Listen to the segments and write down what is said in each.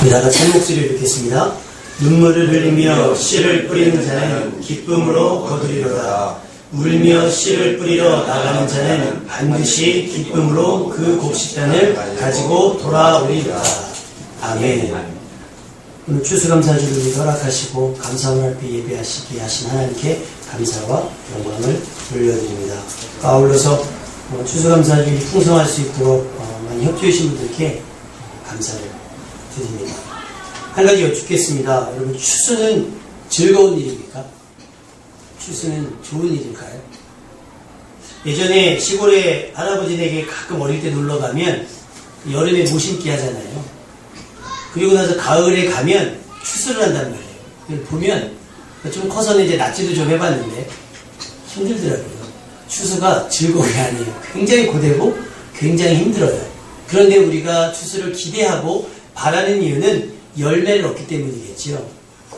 우리 다 같이 한 목소리를 읽겠습니다. 눈물을 흘리며 씨를 뿌리는 자는 기쁨으로 거두리로다. 울며 씨를 뿌리러 나가는 자는 반드시 기쁨으로 그 곡식단을 가지고 돌아오리로다. 아멘. 오늘 추수감사주를 허락하시고 감사원 할때 예배하시게 하신 하나님께 감사와 영광을 돌려드립니다. 아울러서 추수감사주일이 풍성할 수 있도록 많이 협조해 주신 분들께 감사를 드립니다. 한 가지 여쭙겠습니다. 여러분, 추수는 즐거운 일입니까? 추수는 좋은 일일까요? 예전에 시골에 할아버지에게 가끔 어릴 때 놀러 가면 여름에 모심기 하잖아요. 그리고 나서 가을에 가면 추수를 한단 말이에요. 보면 좀 커서는 이제 낫지도 좀 해봤는데 힘들더라고요. 추수가 즐거운 게 아니에요. 굉장히 고되고 굉장히 힘들어요. 그런데 우리가 추수를 기대하고 바라는 이유는 열매를 얻기 때문이겠지요.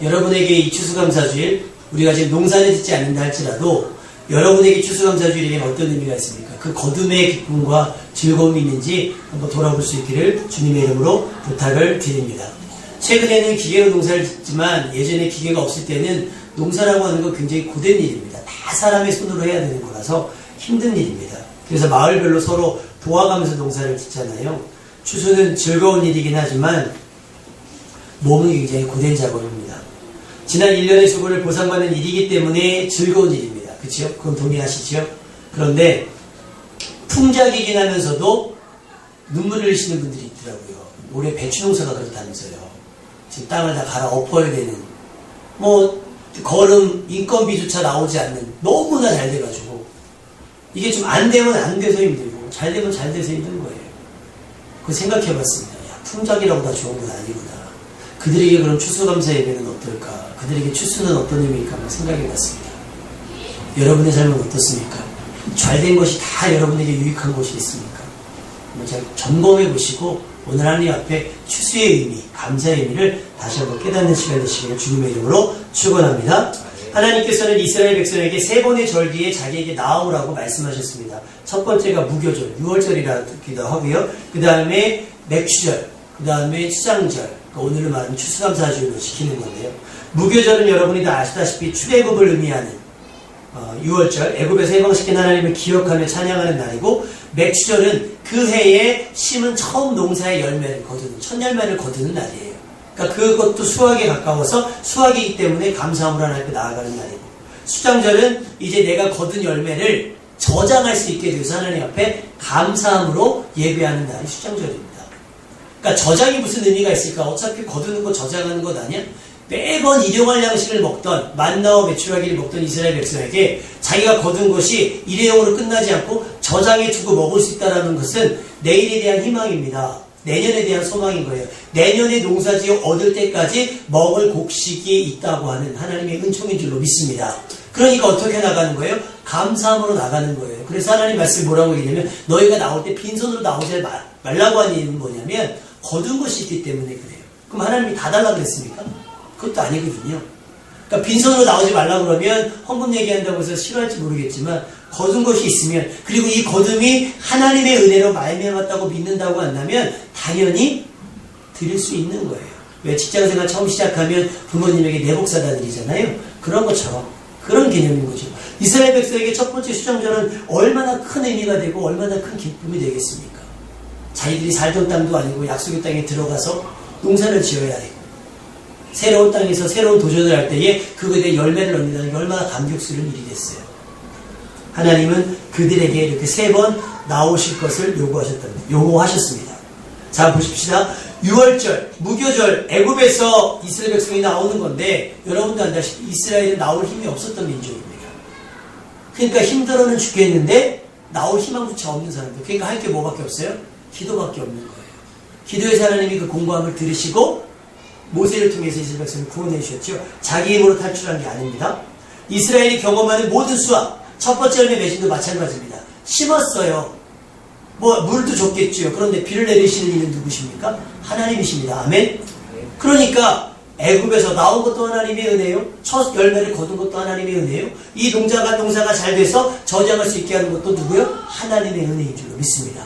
여러분에게 이 추수감사주일, 우리가 지금 농사를 짓지 않는다 할지라도 여러분에게 추수감사주일에게는 어떤 의미가 있습니까? 그 거둠의 기쁨과 즐거움이 있는지 한번 돌아볼 수 있기를 주님의 이름으로 부탁을 드립니다. 최근에는 기계로 농사를 짓지만 예전에 기계가 없을 때는 농사라고 하는 건 굉장히 고된 일입니다. 다 사람의 손으로 해야 되는 거라서 힘든 일입니다. 그래서 마을별로 서로 도와가면서 농사를 짓잖아요. 추수는 즐거운 일이긴 하지만 몸은 굉장히 고된 작업입니다. 지난 1년의 수고를 보상받는 일이기 때문에 즐거운 일입니다. 그렇죠? 그건 동의하시죠? 그런데 풍작이긴 하면서도 눈물을 흘리시는 분들이 있더라고요. 올해 배추 농사가 그렇다면서요. 지금 땅을 다 갈아 엎어야 되는, 거름, 인건비조차 나오지 않는, 너무나 잘 돼가지고 이게 좀 안 되면 안 돼서 힘들고 잘 되면 잘 돼서 힘든 거예요. 그거 생각해봤습니다. 풍작이라고 다 좋은 건 아니구나. 그들에게 그럼 추수감사 예배는 어떨까? 그들에게 추수는 어떤 의미일까? 한번 생각해봤습니다. 여러분의 삶은 어떻습니까? 잘된 것이 다 여러분에게 유익한 것이 있습니까? 한번 잘 점검해보시고 오늘 하나님 앞에 추수의 의미, 감사의 의미를 다시 한번 깨닫는 시간 되시기를 주님의 이름으로 축원합니다. 하나님께서는 이스라엘 백성에게 세 번의 절기에 자기에게 나오라고 말씀하셨습니다. 첫 번째가 무교절, 6월절이라기도 하고요. 그 다음에 맥추절, 그 다음에 수장절, 오늘은 말하면 추수감사주일로 지키는 건데요. 무교절은 여러분이 다 아시다시피 출애굽을 의미하는 6월절, 애굽에서 해방시킨 하나님을 기억하며 찬양하는 날이고, 맥추절은 그 해에 심은 처음 농사의 열매를 거두는, 첫 열매를 거두는 날이에요. 그러니까 그것도 수확에 가까워서 수확이기 때문에 감사함으로 하나님께 나아가는 날이고, 수장절은 이제 내가 거둔 열매를 저장할 수 있게 되어서 하나님 앞에 감사함으로 예배하는 날이 수장절입니다. 그러니까 저장이 무슨 의미가 있을까? 어차피 거두는 거 저장하는 것 아니야? 매번 일용할 양식을 먹던, 만나와 메추라기를 먹던 이스라엘 백성에게 자기가 거둔 것이 일회용으로 끝나지 않고 저장해 두고 먹을 수 있다는 것은 내일에 대한 희망입니다. 내년에 대한 소망인 거예요. 내년에 농사지어 얻을 때까지 먹을 곡식이 있다고 하는 하나님의 은총인 줄로 믿습니다. 그러니까 어떻게 나가는 거예요? 감사함으로 나가는 거예요. 그래서 하나님 말씀이 뭐라고 얘기냐면, 너희가 나올 때 빈손으로 나오지 말라고 하는 이유는 뭐냐면 거둔 것이 있기 때문에 그래요. 그럼 하나님이 다 달라고 그랬습니까? 그것도 아니거든요. 그러니까 빈손으로 나오지 말라고 그러면 헌금 얘기한다고 해서 싫어할지 모르겠지만 거둔 것이 있으면, 그리고 이 거둠이 하나님의 은혜로 말미암았다고 믿는다고 한다면 당연히 드릴 수 있는 거예요. 왜 직장생활 처음 시작하면 부모님에게 내복 사다 드리잖아요. 그런 것처럼 그런 개념인 거죠. 이스라엘 백성에게 첫 번째 수장절은 얼마나 큰 의미가 되고 얼마나 큰 기쁨이 되겠습니까? 자기들이 살던 땅도 아니고 약속의 땅에 들어가서 농사를 지어야 되고 새로운 땅에서 새로운 도전을 할 때에 그거에 대해 열매를 얻는다는 게 얼마나 감격스러운 일이겠어요. 하나님은 그들에게 이렇게 세 번 나오실 것을 요구하셨습니다. 자, 보십시다. 6월절, 무교절, 애굽에서 이스라엘 백성이 나오는 건데, 여러분도 안다시피 이스라엘은 나올 힘이 없었던 민족입니다. 그러니까 힘들어는 죽겠는데 나올 희망조차 없는 사람들. 그러니까 할 게 뭐밖에 없어요? 기도밖에 없는 거예요. 기도에서 하나님이 그 공고함을 들으시고 모세를 통해서 이스라엘 백성을 구원해 주셨죠. 자기 힘으로 탈출한 게 아닙니다. 이스라엘이 경험하는 모든 수확, 첫 번째 열매 맺음도 마찬가지입니다. 심었어요. 물도 줬겠죠. 그런데 비를 내리시는 이는 누구십니까? 하나님이십니다. 아멘. 그러니까 애굽에서 나온 것도 하나님의 은혜요. 첫 열매를 거둔 것도 하나님의 은혜요. 이 농사가 잘 돼서 저장할 수 있게 하는 것도 누구요? 하나님의 은혜인 줄로 믿습니다.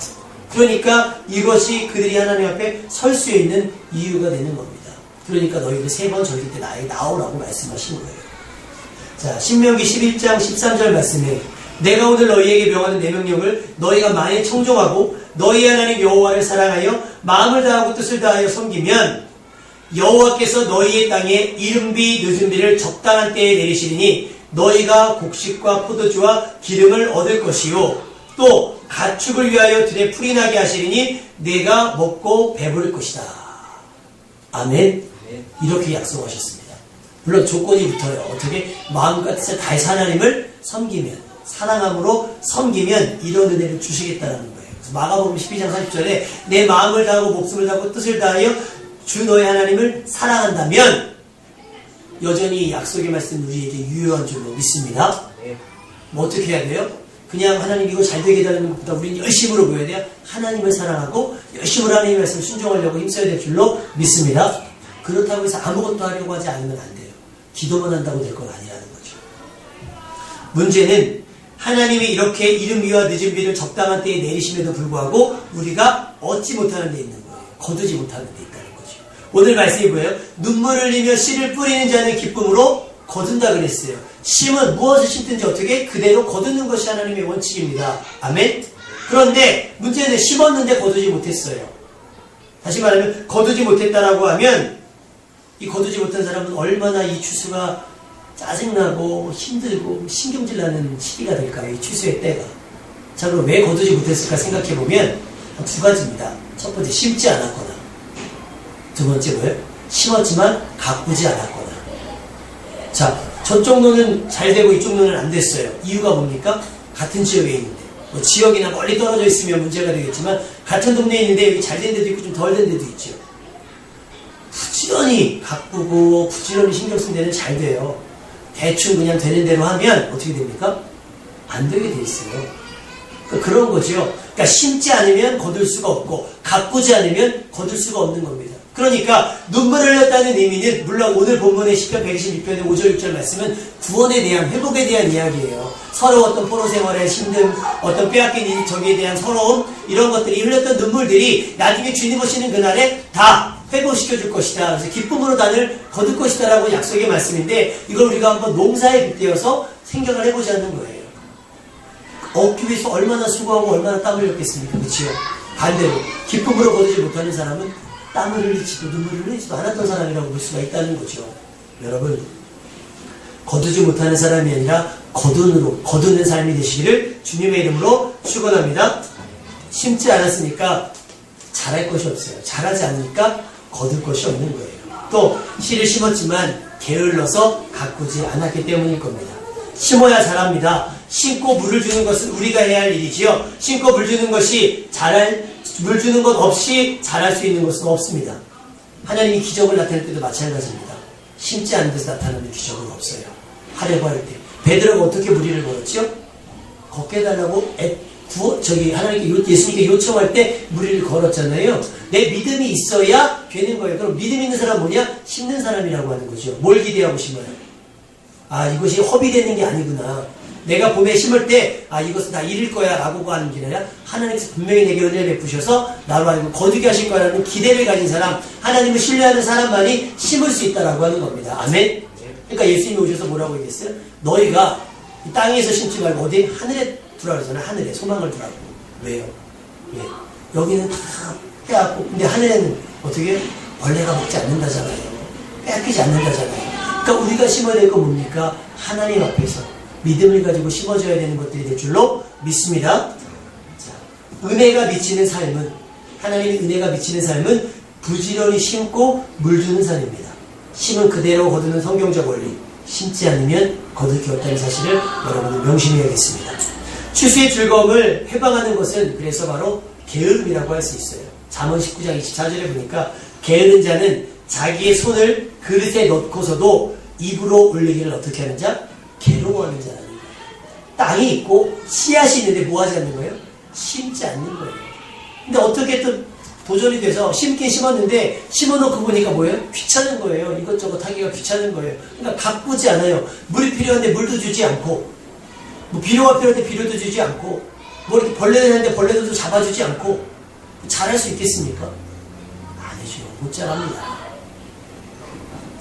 그러니까 이것이 그들이 하나님 앞에 설 수 있는 이유가 되는 겁니다. 그러니까 너희들 3번 절기 때 나에게 나오라고 말씀하신 거예요. 자, 신명기 11장 13절 말씀에 내가 오늘 너희에게 명하는 내 명령을 너희가 만일 청종하고 너희 하나님 여호와를 사랑하여 마음을 다하고 뜻을 다하여 섬기면 여호와께서 너희의 땅에 이른비 늦은비를 적당한 때에 내리시리니 너희가 곡식과 포도주와 기름을 얻을 것이요 또 가축을 위하여 들에 풀이 나게 하시리니 내가 먹고 배부를 것이다. 아멘. 이렇게 약속하셨습니다. 물론 조건이 붙어요. 어떻게? 마음과 뜻을 다해서 하나님을 섬기면, 사랑함으로 섬기면 이런 은혜를 주시겠다는 거예요. 그래서 마가복음 12장 40절에 내 마음을 다하고 목숨을 다하고 뜻을 다하여 주 너의 하나님을 사랑한다면 여전히 약속의 말씀 우리에게 유효한 줄로 믿습니다. 뭐 어떻게 해야 돼요? 그냥 하나님 이거 잘 되게 해달라는 것보다 우리는 열심으로 보여야 돼요. 하나님을 사랑하고 열심으로 하나님의 말씀을 순종하려고 힘써야 될 줄로 믿습니다. 그렇다고 해서 아무것도 하려고 하지 않으면 안 돼요. 기도만 한다고 될 건 아니라는 거죠. 문제는 하나님이 이렇게 이른비와 늦은비를 적당한 때에 내리심에도 불구하고 우리가 얻지 못하는 데 있는 거예요. 거두지 못하는 데 있다는 거죠. 오늘 말씀이 뭐예요? 눈물을 흘리며 씨를 뿌리는 자는 기쁨으로 거둔다 그랬어요. 심은 무엇을 심든지 어떻게 그대로 거두는 것이 하나님의 원칙입니다. 아멘? 그런데 문제는 심었는데 거두지 못했어요. 다시 말하면 거두지 못했다라고 하면 이 거두지 못한 사람은 얼마나 이 추수가 짜증나고 힘들고 신경질 나는 시기가 될까요? 이 추수의 때가. 자, 그럼 왜 거두지 못했을까 생각해보면 두 가지입니다. 첫 번째, 심지 않았거나. 두 번째 뭐예요? 심었지만 가꾸지 않았거나. 자, 저쪽 노는 잘 되고 이쪽 노는 안 됐어요. 이유가 뭡니까? 같은 지역에 있는데. 뭐 지역이나 멀리 떨어져 있으면 문제가 되겠지만 같은 동네에 있는데 여기 잘 된 데도 있고 좀 덜 된 데도 있죠. 부지런히 가꾸고 부지런히 신경 쓴 데는 잘 돼요. 대충 그냥 되는 대로 하면 어떻게 됩니까? 안 되게 돼 있어요. 그러니까 그런 거죠. 그러니까 심지 않으면 거둘 수가 없고 가꾸지 않으면 거둘 수가 없는 겁니다. 그러니까 눈물을 흘렸다는 의미는 물론 오늘 본문의 시편 126편의 5절 6절 말씀은 구원에 대한 회복에 대한 이야기예요. 서러웠던 포로 생활의 힘듦, 어떤 빼앗긴 일 저기에 대한 서러움 이런 것들이 흘렸던 눈물들이 나중에 주님 오시는 그날에 다 회복시켜 줄 것이다. 그래서 기쁨으로 단을 거둘 것이다 라고 약속의 말씀인데 이걸 우리가 한번 농사에 빗대어서 생각을 해보자는 거예요. 얻기 위해서 얼마나 수고하고 얼마나 땀을 흘렸겠습니까? 그렇죠? 반대로 기쁨으로 거두지 못하는 사람은 땀을 흘리지도 눈물을 흘리지도 않았던 사람이라고 볼 수가 있다는 거죠. 여러분, 거두지 못하는 사람이 아니라 거두는 삶이 되시기를 주님의 이름으로 축원합니다. 심지 않았으니까 잘할 것이 없어요. 잘하지 않으니까 거둘 것이 없는 거예요. 또 씨를 심었지만 게을러서 가꾸지 않았기 때문일 겁니다. 심어야 자랍니다. 심고 물을 주는 것은 우리가 해야 할 일이지요. 심고 물 주는 것이 물 주는 것 없이 자랄 수 있는 것은 없습니다. 하나님이 기적을 나타낼 때도 마찬가지입니다. 심지 않은 데서 나타나는 기적은 없어요. 하려고 할 때. 베드로가 어떻게 무리를 걸었죠? 걷게 해달라고 하나님께 예수님께 요청할 때 무리를 걸었잖아요. 내 믿음이 있어야 되는 거예요. 그럼 믿음 있는 사람 뭐냐? 심는 사람이라고 하는 거죠. 뭘 기대하고 심어요? 아, 이것이 허비되는 게 아니구나. 내가 봄에 심을 때 이것은 다 이룰 거야 라고 하는 게 아니라 하나님께서 분명히 내게 은혜를 베푸셔서 나로 하여금 거두게 하실 거라는 기대를 가진 사람, 하나님을 신뢰하는 사람만이 심을 수 있다라고 하는 겁니다. 아멘? 그러니까 예수님이 오셔서 뭐라고 얘기했어요? 너희가 이 땅에서 심지 말고 어디 하늘에 두라 그러잖아요. 하늘에 소망을 두라고. 왜요? 예. 여기는 다 빼앗고 근데 하늘에는 어떻게 벌레가 먹지 않는다잖아요. 빼앗기지 않는다잖아요. 그러니까 우리가 심어야 될 건 뭡니까? 하나님 앞에서 믿음을 가지고 심어줘야 되는 것들이 될 줄로 믿습니다. 자, 은혜가 미치는 삶은, 하나님의 은혜가 미치는 삶은 부지런히 심고 물주는 삶입니다. 심은 그대로 거두는 성경적 원리, 심지 않으면 거둘 게 없다는 사실을 여러분은 명심해야겠습니다. 추수의 즐거움을 회방하는 것은 그래서 바로 게으름이라고 할 수 있어요. 잠언 19장 24절에 보니까 게으른 자는 자기의 손을 그릇에 넣고서도 입으로 올리기를 어떻게 하는 자? 괴로워하는 자라는 거예요. 땅이 있고 씨앗이 있는데 뭐 하지 않는 거예요? 심지 않는 거예요. 근데 어떻게 또 도전이 돼서 심긴 심었는데 심어놓고 보니까 뭐예요? 귀찮은 거예요. 이것저것 하기가 귀찮은 거예요. 그러니까 가꾸지 않아요. 물이 필요한데 물도 주지 않고, 뭐 비료가 필요한데 비료도 주지 않고, 뭐 이렇게 벌레를 하는데 벌레들도 잡아주지 않고, 잘할 수 있겠습니까? 아니죠. 못 잘합니다.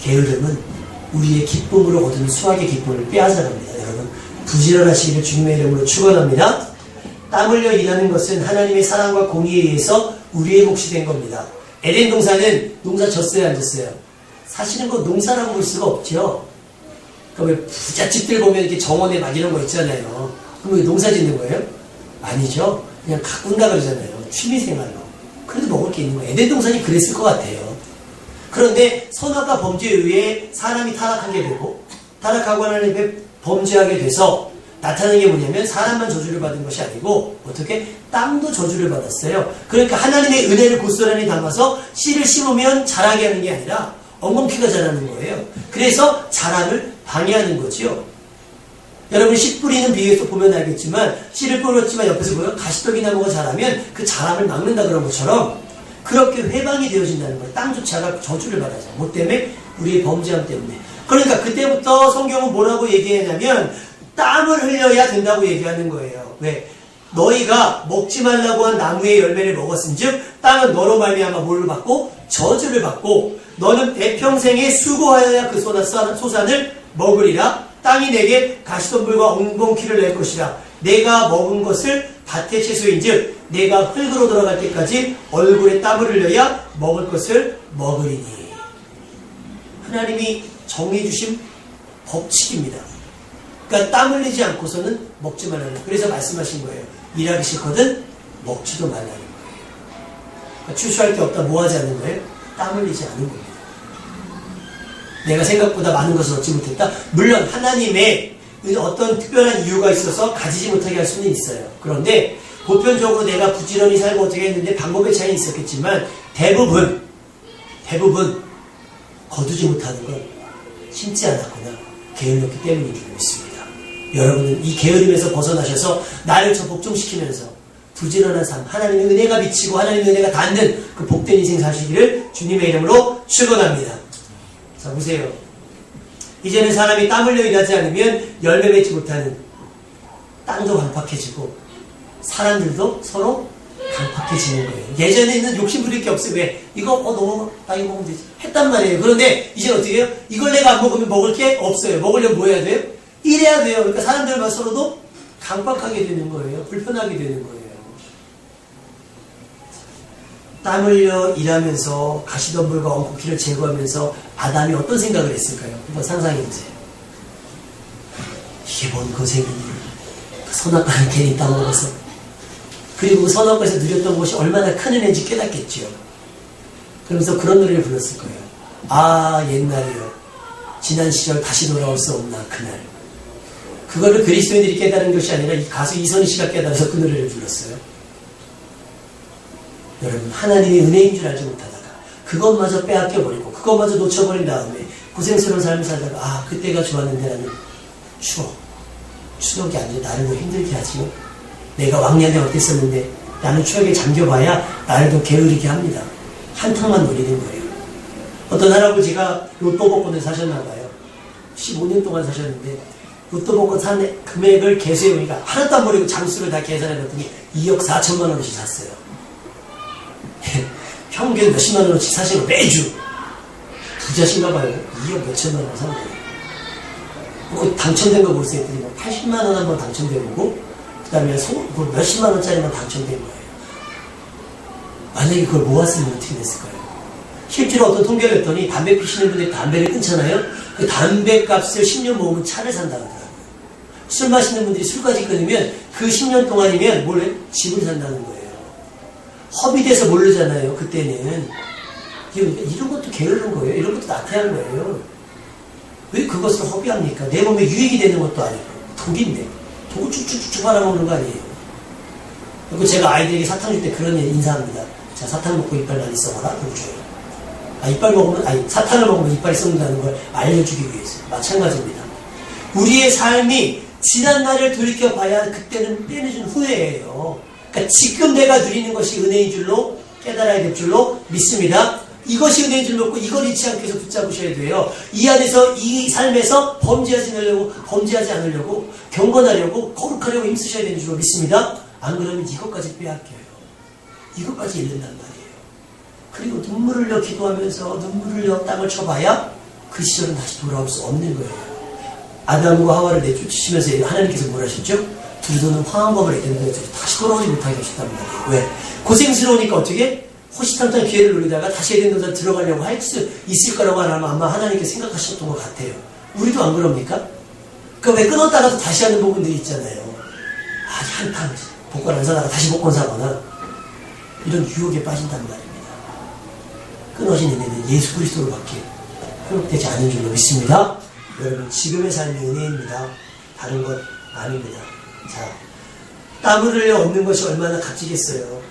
게으름은 우리의 기쁨으로 거두는 수학의 기쁨을 빼앗아갑니다. 여러분, 부지런하시기를 주님의 이름으로 축원합니다. 땀 흘려 일하는 것은 하나님의 사랑과 공의에 의해서 우리의 몫이 된 겁니다. 에덴 동산은 농사 졌어요, 안 졌어요? 사실은 그 농사라고 볼 수가 없죠. 그러니까 왜 부잣집들 보면 이렇게 정원에 막 이런 거 있잖아요. 그럼 왜 농사 짓는 거예요? 아니죠. 그냥 가꾼다 그러잖아요. 취미생활로. 그래도 먹을 게 있는 거예요. 에덴 동산이 그랬을 것 같아요. 그런데 선악과 범죄에 의해 사람이 타락하게 되고, 타락하고 하나님의 범죄하게 돼서 나타나는 게 뭐냐면 사람만 저주를 받은 것이 아니고 어떻게? 땅도 저주를 받았어요. 그러니까 하나님의 은혜를 고스란히 담아서 씨를 심으면 자라게 하는 게 아니라 엉겅퀴가 자라는 거예요. 그래서 자람을 방해하는 거지요. 여러분 씨 뿌리는 비유에서 보면 알겠지만 씨를 뿌렸지만 옆에서 보면 가시떡이 나무가 자라면 그 자람을 막는다 그런 것처럼 그렇게 회방이 되어진다는 거예요. 땅조차가 저주를 받아서. 뭐 때문에? 우리의 범죄함 때문에. 그러니까 그때부터 성경은 뭐라고 얘기하냐면 땀을 흘려야 된다고 얘기하는 거예요. 왜? 너희가 먹지 말라고 한 나무의 열매를 먹었은즉 땅은 너로 말미암아 뭐를 받고? 저주를 받고 너는 대평생에 수고하여야 그 소산을 먹으리라. 땅이 내게 가시덤불과 엉겅퀴를 낼 것이라. 내가 먹은 것을 밭의 채소인즉 내가 흙으로 돌아갈 때까지 얼굴에 땀을 흘려야 먹을 것을 먹으리니. 하나님이 정해주신 법칙입니다. 그러니까 땀 흘리지 않고서는 먹지 말라는 거예요. 그래서 말씀하신 거예요. 일하기 싫거든 먹지도 말라는 거예요. 그러니까 추수할 게 없다 뭐 하지 않는 거예요? 땀 흘리지 않는 겁니다. 내가 생각보다 많은 것을 얻지 못했다. 물론 하나님의 어떤 특별한 이유가 있어서 가지지 못하게 할 수는 있어요. 그런데 보편적으로 내가 부지런히 살고 어떻게 했는데 방법의 차이는 있었겠지만 대부분 거두지 못하는 건 심지 않았거나 게을렀기 때문인 줄 믿습니다. 여러분은 이 게으름에서 벗어나셔서 나를 저 복종시키면서 부지런한 삶, 하나님의 은혜가 비치고 하나님의 은혜가 닿는 그 복된 인생 사시기를 주님의 이름으로 축원합니다. 자, 보세요. 이제는 사람이 땀 흘려 일하지 않으면 열매 맺지 못하는 땅도 강팍해지고 사람들도 서로 강팍해지는 거예요. 예전에는 욕심 부릴 게 없어요. 왜? 이거 너무 나 이거 먹으면 되지 했단 말이에요. 그런데 이제 어떻게 해요? 이걸 내가 안 먹으면 먹을 게 없어요. 먹으려면 뭐 해야 돼요? 일해야 돼요. 그러니까 사람들만 서로도 강팍하게 되는 거예요. 불편하게 되는 거예요. 땀 흘려 일하면서 가시덤불과 엉겅퀴를 제거하면서 아담이 어떤 생각을 했을까요? 한번 상상해보세요. 이게 뭔 고생이니? 그 선악과를 괜히 따먹어서 그리고 그 선악과에서 누렸던 것이 얼마나 큰 은혜인지 깨닫겠죠. 그러면서 그런 노래를 불렀을 거예요. 아 옛날이요. 지난 시절 다시 돌아올 수 없나 그날. 그거를 그리스도인들이 깨달은 것이 아니라 이 가수 이선희 씨가 깨달아서 그 노래를 불렀어요. 여러분 하나님의 은혜인 줄 알지 못하다가 그것마저 빼앗겨버리고 그것마저 놓쳐버린 다음에 고생스러운 삶을 살다가 아 그때가 좋았는데 나는 추억이 아니라 나를 더 힘들게 하지요. 내가 왕년에 어땠었는데 나는 추억에 잠겨봐야 나를 더 게으르게 합니다. 한탕만 노리는 거예요. 어떤 할아버지가 로또 복권을 사셨나봐요. 15년 동안 사셨는데 로또 복권 산 금액을 계수해보니까 하나도 안 버리고 장수를 다 계산해봤더니 2억 4천만 원어치 샀어요. 평균 몇십만 원어치 사시고 매주 부자신가봐요. 2억 몇천만 원 산 거예요. 그 당첨된 거 보세요. 80만 원 한 번 당첨되고 그 다음에 몇십만 원짜리만 당첨된 거예요. 만약에 그걸 모았으면 어떻게 됐을까요? 실제로 어떤 통계를 했더니 담배 피시는 분들이 담배를 끊잖아요. 그 담배 값을 10년 모으면 차를 산다고 하더라고요. 술 마시는 분들이 술까지 끊으면 그 10년 동안이면 집을 산다는 거예요. 허비 돼서 모르잖아요. 그때는. 이런 것도 게으른 거예요. 이런 것도 나타난 거예요. 왜 그것을 허비합니까? 내 몸에 유익이 되는 것도 아니고 독인데 독을 쭉쭉쭉 빨아먹는 거 아니에요. 그리고 제가 아이들에게 사탕 줄 때 그런 인사합니다. 자, 사탕 먹고 이빨 많이 써봐라. 그러고 줘요. 사탕을 먹으면 이빨이 썩는다는 걸 알려주기 위해서. 마찬가지입니다. 우리의 삶이 지난날을 돌이켜봐야 그때는 빼내준 후회예요. 그러니까 지금 내가 누리는 것이 은혜인 줄로 깨달아야 될 줄로 믿습니다. 이것이 은혜인 줄 믿고 이걸 잊지 않게 해서 붙잡으셔야 돼요. 이 안에서 이 삶에서 범죄하지 않으려고 경건하려고 거룩하려고 힘쓰셔야 되는 줄로 믿습니다. 안 그러면 이것까지 빼앗겨요. 이것까지 잃는단 말이에요. 그리고 눈물을 흘려 기도하면서 눈물을 흘려 땅을 쳐봐야 그 시절은 다시 돌아올 수 없는 거예요. 아담과 하와를 내쫓으시면서 하나님께서 뭘 하셨죠? 둘이서는 황금을 애견되어 다시 돌아오지 못하게 하셨단 말이에요. 왜? 고생스러우니까 어떻게? 호시탐탐 기회를 노리다가 다시 에덴 동산 들어가려고 할 수 있을 거라고 아마 하나님께서 생각하셨던 것 같아요. 우리도 안 그럽니까? 왜 끊었다가도 다시 하는 부분들이 있잖아요. 한탕 복권 안 사다가 다시 복권 사거나 이런 유혹에 빠진단 말입니다. 끊어진 은혜는 예수 그리스도로밖에 회복되지 않은 줄로 믿습니다. 여러분, 지금의 삶이 은혜입니다. 다른 것 아닙니다. 자, 땀을 흘려 얻는 것이 얼마나 값지겠어요.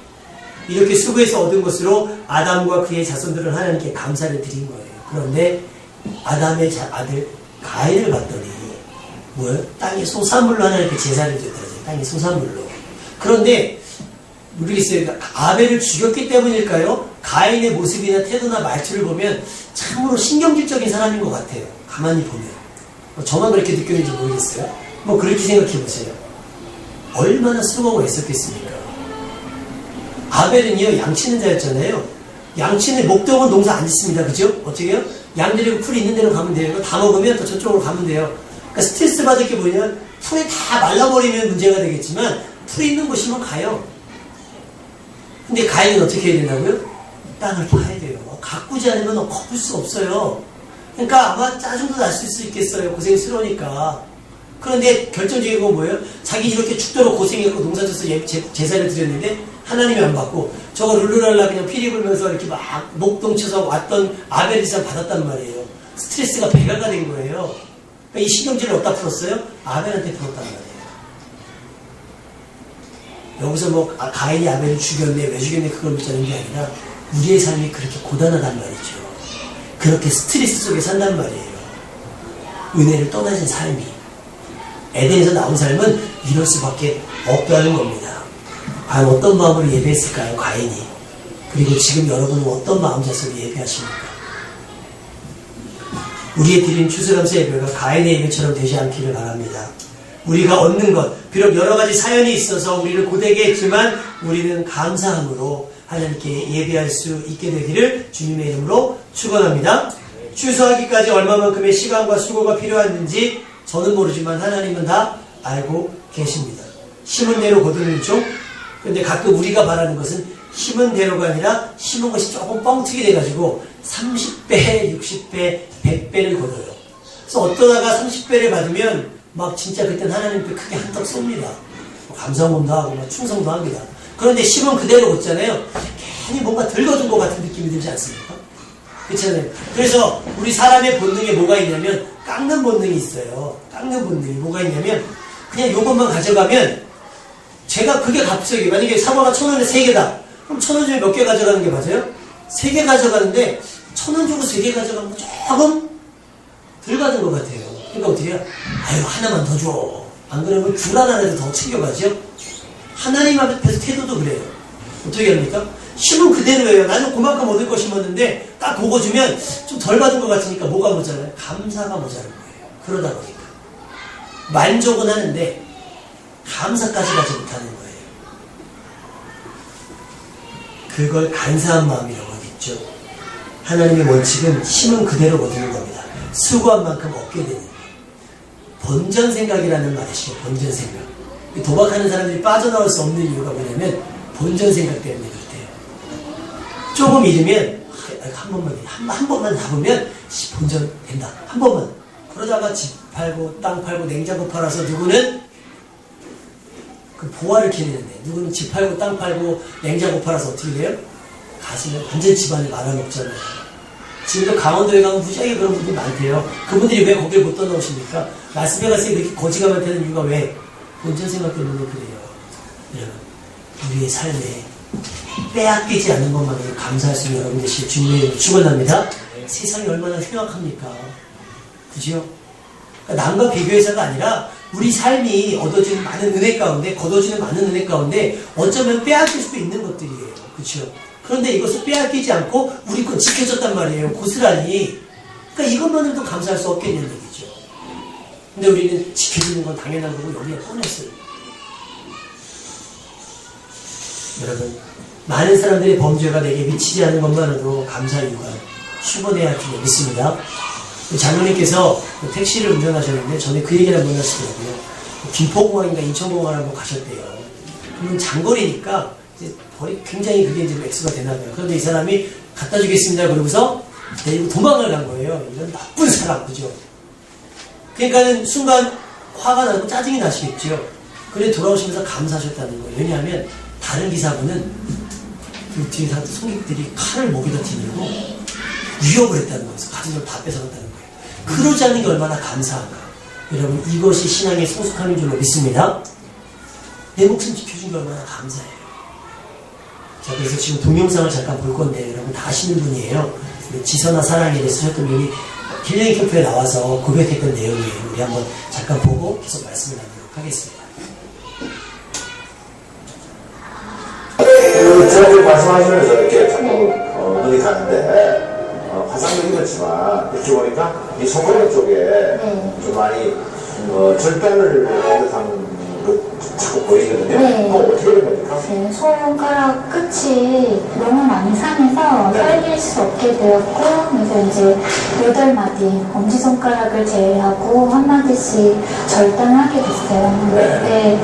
이렇게 수고해서 얻은 것으로 아담과 그의 자손들은 하나님께 감사를 드린 거예요. 그런데 아담의 아들 가인을 봤더니 뭐예요? 땅의 소산물로 하나님께 제사를 드렸더라고요. 땅의 소산물로. 그런데 모르겠어요. 아벨을 죽였기 때문일까요? 가인의 모습이나 태도나 말투를 보면 참으로 신경질적인 사람인 것 같아요. 가만히 보면. 저만 그렇게 느꼈는지 모르겠어요. 그렇게 생각해 보세요. 얼마나 수고하고 애썼겠습니까? 아벨은요, 양치는 자였잖아요. 양치는 목동은 농사 안 짓습니다. 그죠? 어떻게 해요? 양 데리고 풀이 있는 데로 가면 돼요. 다 먹으면 또 저쪽으로 가면 돼요. 그러니까 스트레스 받을 게 뭐냐? 풀이 다 말라버리면 문제가 되겠지만 풀이 있는 곳이면 가요. 근데 가인은 어떻게 해야 된다고요? 땅을 파야 돼요. 가꾸지 않으면 거둘 수 없어요. 그러니까 아마 짜증도 날 수 있겠어요. 고생스러우니까. 그런데 결정적인 건 뭐예요? 자기 이렇게 죽도록 고생했고 농사져서 제사를 드렸는데 하나님이 안 받고 저거 룰루랄라 그냥 피리 불면서 이렇게 막 목동쳐서 왔던 아벨 이상 받았단 말이에요. 스트레스가 배가가 된 거예요. 그러니까 이 신경질을 어디다 풀었어요? 아벨한테 풀었단 말이에요. 여기서 가인이 아벨을 죽였네, 왜 죽였네 그걸 묻자는 게 아니라 우리의 삶이 그렇게 고단하단 말이죠. 그렇게 스트레스 속에 산단 말이에요. 은혜를 떠나진 삶이. 에덴에서 나온 삶은 이럴 수밖에 없다는 겁니다. 과연 어떤 마음으로 예배했을까요, 가인이? 그리고 지금 여러분은 어떤 마음 자세로 예배하십니까? 우리의 드린 추수감사 예배가 가인의 예배처럼 되지 않기를 바랍니다. 우리가 얻는 것, 비록 여러 가지 사연이 있어서 우리를 고되게 했지만 우리는 감사함으로 하나님께 예배할 수 있게 되기를 주님의 이름으로 축원합니다. 추수하기까지 얼마만큼의 시간과 수고가 필요한지 저는 모르지만 하나님은 다 알고 계십니다. 심은 대로 거두는 종. 근데 가끔 우리가 바라는 것은 심은 대로가 아니라 심은 것이 조금 뻥튀기 돼가지고 30배, 60배, 100배를 거둬요. 그래서 어떠다가 30배를 받으면 막 진짜 그때는 하나님께 크게 한턱 쏩니다. 감사원도 하고 충성도 합니다. 그런데 심은 그대로 걷잖아요. 괜히 뭔가 덜거둔 것 같은 느낌이 들지 않습니까? 그렇잖아요. 그래서 우리 사람의 본능에 뭐가 있냐면 깎는 본능이 있어요. 깎는 본능이 뭐가 있냐면 그냥 요것만 가져가면 제가 그게 값싸게 만약에 사과가 1,000원에 3개다. 그럼 1,000원 중에 몇 개 가져가는 게 맞아요? 3개 가져가는데 1,000원 주고 3개 가져가면 조금 덜 가는 것 같아요. 그러니까 어떻게 해요? 아유 하나만 더 줘. 안 그러면 줄 하나라도 더 챙겨가죠. 하나님 앞에서 태도도 그래요. 어떻게 합니까? 심은 그대로예요. 나는 그만큼 얻을 거 심었는데 딱 그거 주면 좀 덜 받은 것 같으니까 뭐가 모자라요? 감사가 모자란 거예요. 그러다 보니까 만족은 하는데 감사까지 가지 못하는 거예요. 그걸 간사한 마음이라고 하겠죠. 하나님의 원칙은 심은 그대로 거두는 겁니다. 수고한 만큼 얻게 되는 본전 생각이라는 말이 있어요. 본전 생각. 도박하는 사람들이 빠져나올 수 없는 이유가 뭐냐면 본전 생각 때문에 그렇대요. 조금 잃으면 한 번만 잡으면 본전 된다. 한 번만. 그러다가 집 팔고 땅 팔고 냉장고 팔아서 누구는 그 보화를 캐내는데 누구는 집 팔고 땅 팔고 냉장고 팔아서 어떻게 돼요? 가시면 완전 집안을 말아먹잖아요. 지금도 강원도에 가면 무지하게 그런 분들이 많대요. 그분들이 왜 거기를 못 떠나오십니까? 라스베가스에 그렇게 거지가 많다는 이유가 왜? 본전 생각 때문에 그래요. 여러분, 우리의 삶에 빼앗기지 않는 것만으로 감사할 수 있는 여러분 되시길 주님의 이름으로 축원합니다. 세상이 얼마나 흉악합니까? 그죠? 그러니까 남과 비교해서가 아니라 우리 삶이 얻어지는 많은 은혜 가운데, 거둬지는 많은 은혜 가운데 어쩌면 빼앗길 수도 있는 것들이에요. 그렇죠? 그런데 이것을 빼앗기지 않고 우리 건 지켜졌단 말이에요. 고스란히. 그러니까 이것만으로도 감사할 수 없겠냐는 얘기죠. 근데 우리는 지켜지는 건 당연한 거고 여기에 뻔했어요. 여러분, 많은 사람들의 범죄가 내게 미치지 않는 것만으로도 감사의 이유가 충분해야 할 줄 믿습니다. 장로님께서 택시를 운전하셨는데 전에 그 얘기를 한번 하시더라고요. 김포공항인가 인천공항을 한번 가셨대요. 그러면 장거리니까 이제 굉장히 그게 이제 액수가 되나 봐요. 그런데 이 사람이 갖다 주겠습니다. 그러고서 내리고 도망을 간 거예요. 이런 나쁜 사람, 그죠? 그러니까는 순간 화가 나고 짜증이 나시겠죠. 그래 돌아오시면서 감사하셨다는 거예요. 왜냐하면 다른 기사분은 그 뒤에 사람 손님들이 칼을 목에다 들이고 위협을 했다는 거예요. 가진 걸 다 뺏어갔다는 거예요. 그러지 않는 게 얼마나 감사한가. 여러분 이것이 신앙의 성숙함인 줄로 믿습니다. 내 목숨 지켜준 게 얼마나 감사해요. 자, 그래서 지금 동영상을 잠깐 볼 건데 여러분 다 아시는 분이에요. 지선아 사랑에 대해 쓰셨던 분이 힐링 캠프에 나와서 고백했던 내용이에요. 우리 한번 잠깐 보고 계속 말씀을 나누도록 하겠습니다. 지난주에 말씀하시면서 이렇게 자꾸 눈이 가는데 화상도 입었지만 이렇게 보니까 이 손가락 쪽에 좀 많이 절단을 한 듯한 자꾸 보이거든요. 네. 어떻게 된 겁니까? 네, 손가락 끝이 너무 많이 상해서 살릴 수 없게 되었고, 그래서 이제 8마디, 엄지손가락을 제외하고 한 마디씩 절단하게 됐어요. 네.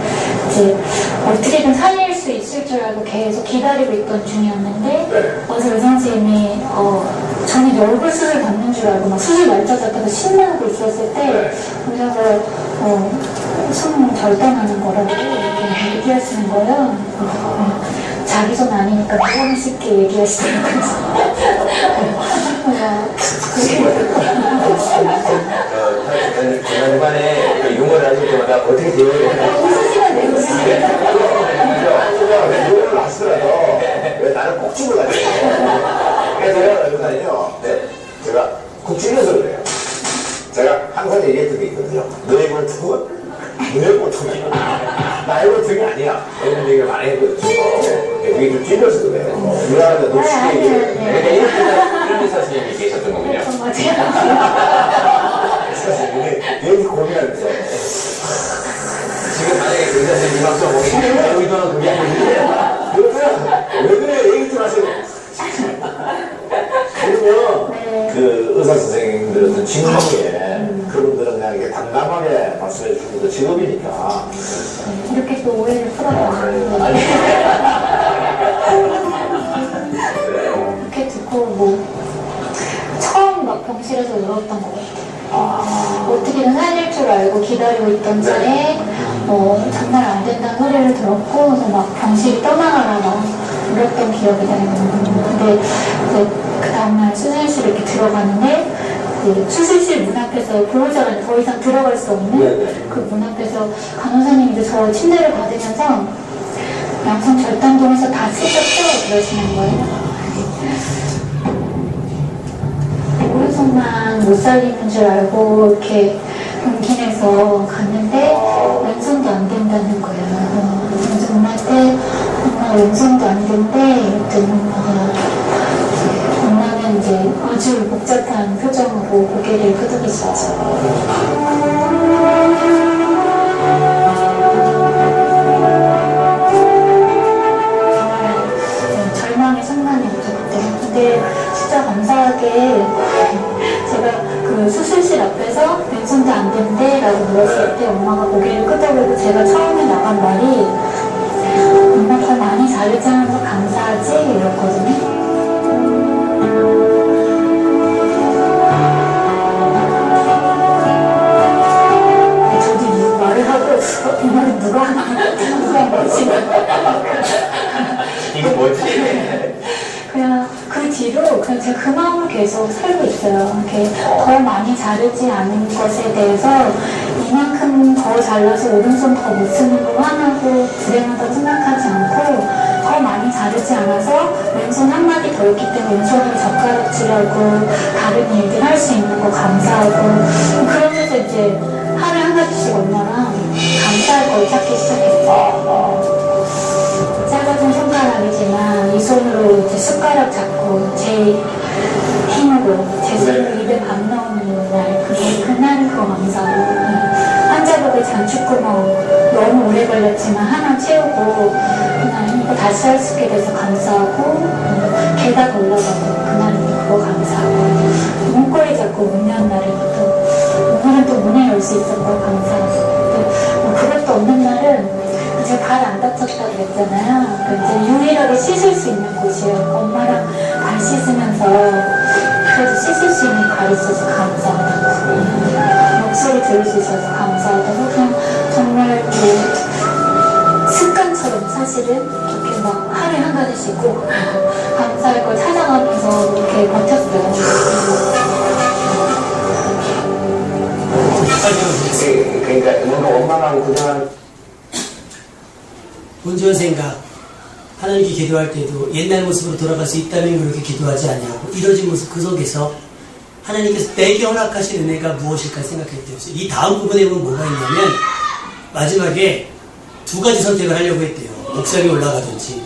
이제 어떻게든 살릴 수 있을 줄 알고 계속 기다리고 있던 중이었는데, 어제 의사 선생님이 저는 얼굴 수술 받는 줄 알고 막 수술 날짜 잡혀서 신나고 있었을 때, 그래서 손 절단하는 거라고 이렇게 얘기하시는 거예요. 자기 손 아니니까 너무 쉽게 얘기하시더라고요. 지난번에 용어를 하실 때마다 어떻게 대응을 해요? 웃으시면 돼요, 웃으시면 돼요. 용어를 하시더라도 왜 나는 꼭 집을 가지고 그래서 제가 여기서는요, 제가 국진에서 그래요. 제가 항상 얘기했던 게 있거든요. 너의 골통은 너의 골통이야. 나의 골통이 아니야. 이런 얘기를 많이 했거든요. 그게 좀 찔려서 그래요. 미안한데 너 쉽게 얘기해. 이런 의사 선생님이 계셨던 거군요. 사실 얘기 고민하면서 지금 만약에 의사 선생님 박수 보면 의도는 그게 아닌데 왜 그래? 얘기 좀 하세요. 그러면 그 의사 선생님들 어떤 직무에 그분들은 그냥 이렇게 담담하게 말씀해 주는 것도 직업이니까 이렇게 또 오해를 풀어가지고 이렇게 듣고 뭐 처음 막 병실에서 울었던 것 같아요. 어떻게든 살릴 줄 알고 기다리고 있던 차에 정말 안 된다는 소리를 들었고 그래서 막 병실이 떠나가라 막 울었던 기억이 나요. 근데 그 다음날 수술실에 이렇게 들어가는데 수술실 문 앞에서 보호자가 더 이상 들어갈 수 없는 그 문 앞에서 간호사님이 이제 저 침대를 받으면서 양손 절단동에서 다 쓰셨죠? 그러시는 거예요. 오른손만 못 살리는 줄 알고 이렇게 용기 내서 갔는데 왼손도 안 된다는 거예요. 그래서 엄마한테 엄마 왼손도 안 된대. 이랬더니 엄마는 이제 아주 복잡한 표정으로 고개를 끄덕이셨죠. 정말 절망의 순간이었죠 그때. 근데 진짜 감사하게 제가 그 수술실 앞에서 왼손도 안 된대 라고 물었을 때 엄마가 고개를 끄덕이고 제가 처음에 나간 말이 엄마 더 많이 잘하지 않아서 감사하지 이랬거든요. 저도 이 말을 하고 이 말은 누가 하는 거지? 이거 뭐지? 그냥 그 뒤로 그냥 제가 그 마음으로 계속 살고 있어요. 이렇게 더 많이 자르지 않은 것에 대해서 이만큼 더 잘라서 오른손 더 못 쓰는 거 화나고 불행하다고 생각하지 않고 더 많이 자르지 않아서 왼손 한 마디 더 있기 때문에 왼손으로 젓가락질하고 다른 일들 할 수 있는 거 감사하고 그러면서 이제 하루에 한 가지씩 엄마랑 감사할 걸 찾기 시작했어요. 작아진 손가락이지만 이 손으로 이제 숟가락 잡고 제 힘으로 제 손으로 입에 밥 넣는 날 그날은 그거 감사하고 환자보고 그 장축구멍 너무 오래 걸렸지만 하나 채우고 하나님 이거 다시 할 수 있게 돼서 감사하고 계단 올라가도 그날은 그거 감사하고 문고리 잡고 문 연 날에는 또 오늘은 또 문을 열 수 있었고 감사하고 또 그것도 없는 날은 제가 발 안 다쳤다고 그랬잖아요. 이제 유일하게 씻을 수 있는 곳이에요. 엄마랑 발 씻으면서 그래도 씻을 수 있는 발이 있어서 감사하다고 목소리 들을 수 있어서 감사하다고 그냥 정말 그 습관처럼 사실은 이렇게 막 하루에 한 가지씩 꼭 감사할 걸 찾아가면서 이렇게 버텼어요. 그러니까 뭔가 원망하고 그동안 본전 생각, 하나님께 기도할 때도 옛날 모습으로 돌아갈 수 있다면 그렇게 기도하지 아니하고 이뤄진 모습 그 속에서 하나님께서 내게 허락하신 은혜가 무엇일까 생각했대요. 이 다음 부분에 보면 뭐가 있냐면 마지막에 두 가지 선택을 하려고 했대요. 목상에 올라가든지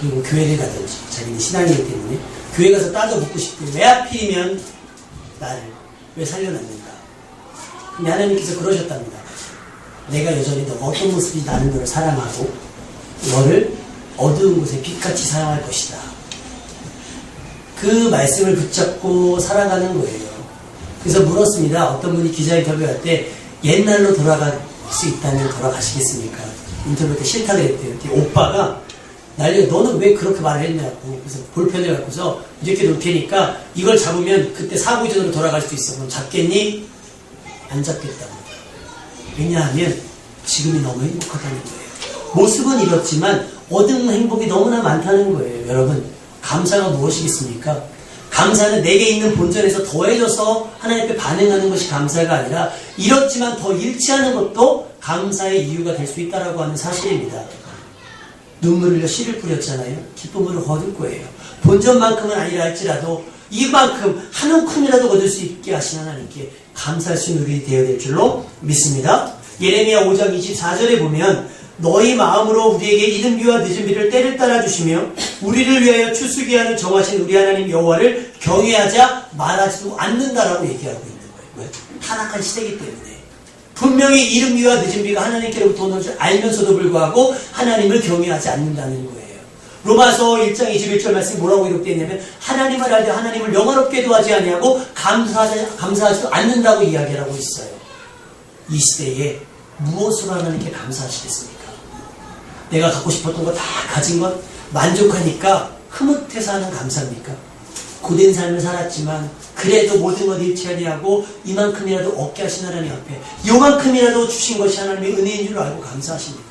그리고 교회를 가든지 자기는 신앙이기 때문에 교회 가서 따져 묻고 싶대요. 왜 하필이면 나를 왜 살려놨는가. 근데 하나님께서 그러셨답니다. 내가 여전히 너 어떤 모습이 나는 너를 사랑하고 너를 어두운 곳에 빛같이 사랑할 것이다. 그 말씀을 붙잡고 살아가는 거예요. 그래서 물었습니다. 어떤 분이 기자 인터뷰할 때 옛날로 돌아갈 수 있다면 돌아가시겠습니까? 인터뷰 때 싫다 그랬대요. 오빠가 난리가 너는 왜 그렇게 말을 했냐고. 그래서 볼펜을 갖고서 이렇게 놓을 테니까 이걸 잡으면 그때 사고 이전으로 돌아갈 수 있어. 그럼 잡겠니? 안 잡겠다고. 왜냐하면 지금이 너무 행복하다는 거예요. 모습은 이렇지만 얻은 행복이 너무나 많다는 거예요. 여러분, 감사가 무엇이겠습니까? 감사는 내게 있는 본전에서 더해져서 하나님 앞에 반응하는 것이 감사가 아니라 이렇지만 더 잃지 않은 것도 감사의 이유가 될 수 있다고 하는 사실입니다. 눈물을 흘려 씨를 뿌렸잖아요. 기쁨으로 거둘 거예요. 본전만큼은 아니라 할지라도 이만큼 한 움큼이라도 거둘 수 있게 하신 하나님께 감사할 수 있는 우리 되어야 될 줄로 믿습니다. 예레미야 5장 24절에 보면 너희 마음으로 우리에게 이른 비와 늦은 비를 때를 따라 주시며 우리를 위하여 추수기한을 정하신 우리 하나님 여호와를 경외하자 말하지도 않는다라고 얘기하고 있는 거예요. 왜? 타락한 시대이기 때문에. 분명히 이른 비와 늦은 비가 하나님께로부터 오는 줄 알면서도 불구하고 하나님을 경외하지 않는다는 거예요. 로마서 1장 21절 말씀이 뭐라고 기록되어 있냐면 하나님을 알되 하나님을 영화롭게도 하지 아니하고 감사하지도 않는다고 이야기하고 있어요. 이 시대에 무엇으로 하나님께 감사하시겠습니까? 내가 갖고 싶었던 거 다 가진 것 만족하니까 흐뭇해서 하는 감사입니까? 고된 삶을 살았지만 그래도 모든 것 잃지 아니하고 이만큼이라도 얻게 하신 하나님 앞에 요만큼이라도 주신 것이 하나님의 은혜인 줄 알고 감사하십니까?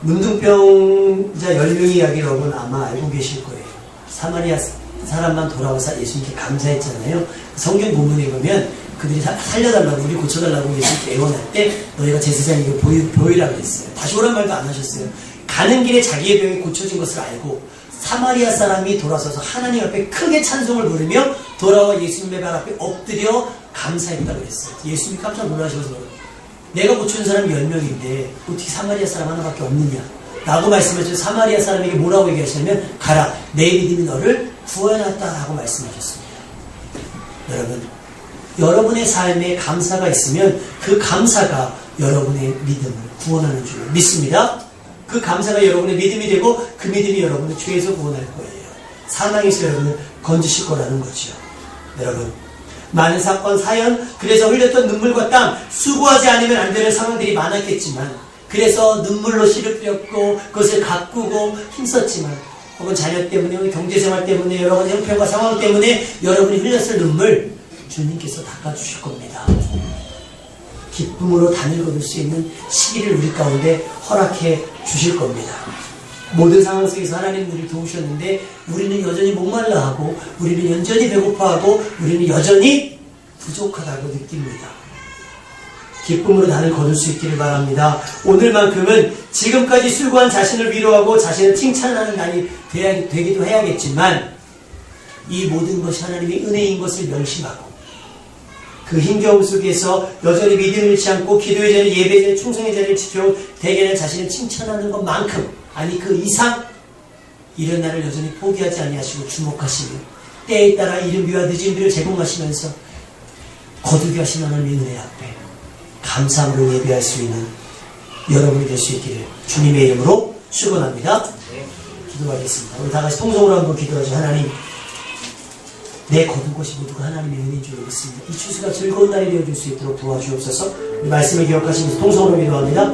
문둥병자 10명의 이야기를 여러분 아마 알고 계실 거예요. 사마리아 사람만 돌아와서 예수님께 감사했잖아요. 성경 본문에 보면 그들이 살려달라고 우리 고쳐달라고 예수님께 애원할 때 너희가 제사장에게 보이라고 했어요. 다시 오란 말도 안 하셨어요. 가는 길에 자기의 병이 고쳐진 것을 알고 사마리아 사람이 돌아서서 하나님 앞에 크게 찬송을 부르며 돌아와 예수님의 발 앞에 엎드려 감사했다고 그랬어요. 예수님이 깜짝 놀라셔서 내가 고쳐준 사람이 10명인데 어떻게 사마리아 사람 하나밖에 없느냐 라고 말씀하셔서 사마리아 사람에게 뭐라고 얘기하시냐면 가라 내 믿음이 너를 구원했다 라고 말씀하셨습니다. 여러분, 여러분의 삶에 감사가 있으면 그 감사가 여러분의 믿음을 구원하는 줄 믿습니다. 그 감사가 여러분의 믿음이 되고 그 믿음이 여러분을 죄에서 구원할 거예요. 사망에서 여러분을 건지실 거라는 거죠. 여러분, 많은 사건, 사연, 그래서 흘렸던 눈물과 땀, 수고하지 않으면 안 되는 상황들이 많았겠지만 그래서 눈물로 씨를 뿌렸고 그것을 가꾸고 힘썼지만 혹은 자녀 때문에 혹은 경제생활 때문에 여러 가지 형편과 상황 때문에 여러분이 흘렸을 눈물 주님께서 닦아주실 겁니다. 기쁨으로 단을 거둘 수 있는 시기를 우리 가운데 허락해 주실 겁니다. 모든 상황 속에서 하나님 우리를 도우셨는데 우리는 여전히 목말라하고 우리는 여전히 배고파하고 우리는 여전히 부족하다고 느낍니다. 기쁨으로 단을 거둘 수 있기를 바랍니다. 오늘만큼은 지금까지 수고한 자신을 위로하고 자신을 칭찬하는 날이 되기도 해야겠지만 이 모든 것이 하나님의 은혜인 것을 명심하고 그 힘겨움 속에서 여전히 믿음을 잃지 않고 기도의 자리, 예배의 자리, 충성의 자리를 지켜온 대개는 자신을 칭찬하는 것만큼 아니 그 이상 이런 날을 여전히 포기하지 아니하시고 주목하시며 때에 따라 이른 비와 늦은 비를 제공하시면서 거두게 하신 하나님의 은혜 앞에 감사함으로 예배할 수 있는 여러분이 될 수 있기를 주님의 이름으로 축원합니다. 기도하겠습니다. 우리 다 같이 통성으로 한번 기도하죠. 하나님, 내 거둔 것이 모두가 하나님의 은혜인 줄 믿습니다. 이 추수가 즐거운 날이 되어줄 수 있도록 도와주옵소서. 이 말씀을 기억하시면서 통성으로 기도합니다.